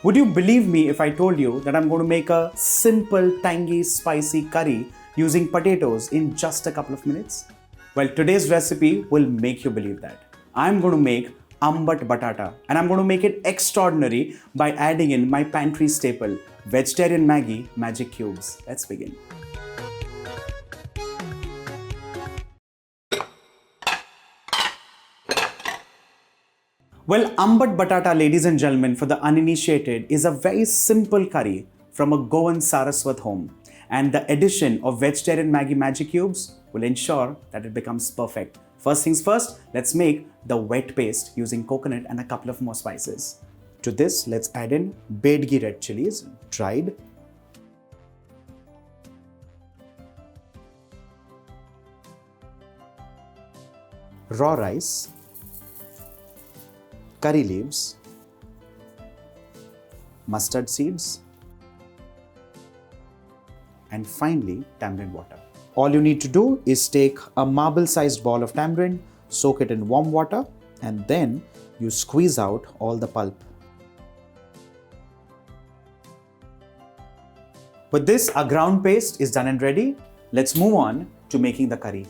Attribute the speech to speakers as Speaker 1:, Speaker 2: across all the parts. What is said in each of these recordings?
Speaker 1: Would you believe me if I told you that I'm going to make a simple, tangy, spicy curry using potatoes in just a couple of minutes? Well, today's recipe will make you believe that. I'm going to make Ambat Batata, and I'm going to make it extraordinary by adding in my pantry staple, vegetarian Maggi Magic Cubes. Let's begin. Well, Ambat Batata, ladies and gentlemen, for the uninitiated, is a very simple curry from a Goan Saraswat home. And the addition of vegetarian Maggi Magic Cubes will ensure that it becomes perfect. First things first, let's make the wet paste using coconut and a couple of more spices. To this, let's add in bedgi red chilies, dried, raw rice, curry leaves, mustard seeds, and finally tamarind water. All you need to do is take a marble-sized ball of tamarind, soak it in warm water, and then you squeeze out all the pulp. With this, our ground paste is done and ready. Let's move on to making the curry.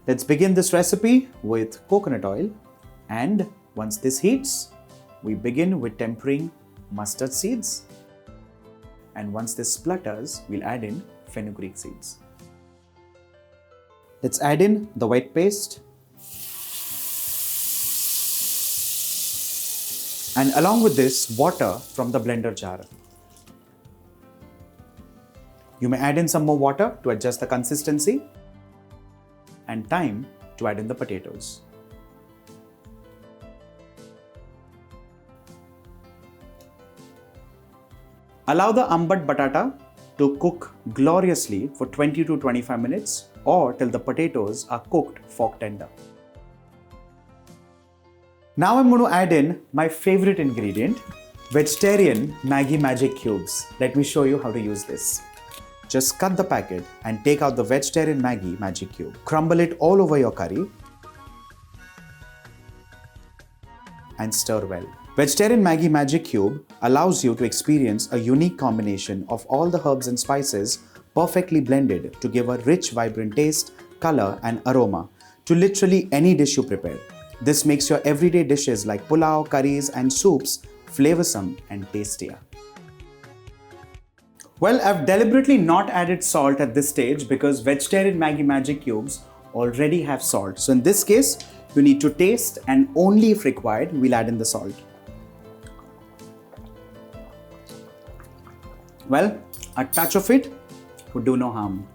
Speaker 1: Let's begin this recipe with coconut oil, and once this heats, we begin with tempering mustard seeds, and once this splutters, we'll add in fenugreek seeds. Let's add in the wet paste, and along with this, water from the blender jar. You may add in some more water to adjust the consistency, and time to add in the potatoes. Allow the Ambat Batata to cook gloriously for 20 to 25 minutes or till the potatoes are cooked fork tender. Now I'm going to add in my favorite ingredient, vegetarian Maggi Magic Cubes. Let me show you how to use this. Just cut the packet and take out the vegetarian Maggi Magic Cube. Crumble it all over your curry and stir well. Vegetarian Maggi Magic Cube allows you to experience a unique combination of all the herbs and spices perfectly blended to give a rich, vibrant taste, color and aroma to literally any dish you prepare. This makes your everyday dishes like pulao, curries and soups flavorsome and tastier. Well, I've deliberately not added salt at this stage because vegetarian Maggi Magic Cubes already have salt. So in this case, you need to taste, and only if required, we'll add in the salt. Well, a touch of it would do no harm.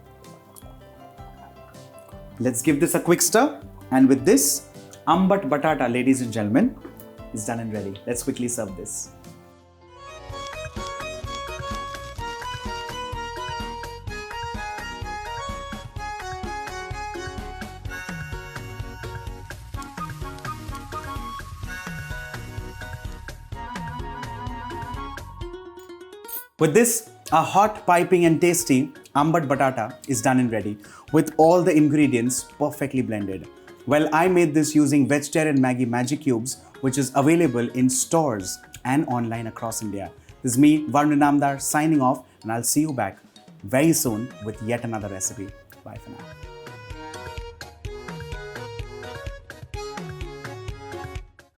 Speaker 1: Let's give this a quick stir, and with this, Ambat Batata, ladies and gentlemen, is done and ready. Let's quickly serve this. With this, a hot, piping and tasty Ambat Batata is done and ready with all the ingredients perfectly blended. Well, I made this using vegetarian Maggi Magic Cubes, which is available in stores and online across India. This is me, Varun, signing off, and I'll see you back very soon with yet another recipe. Bye for now.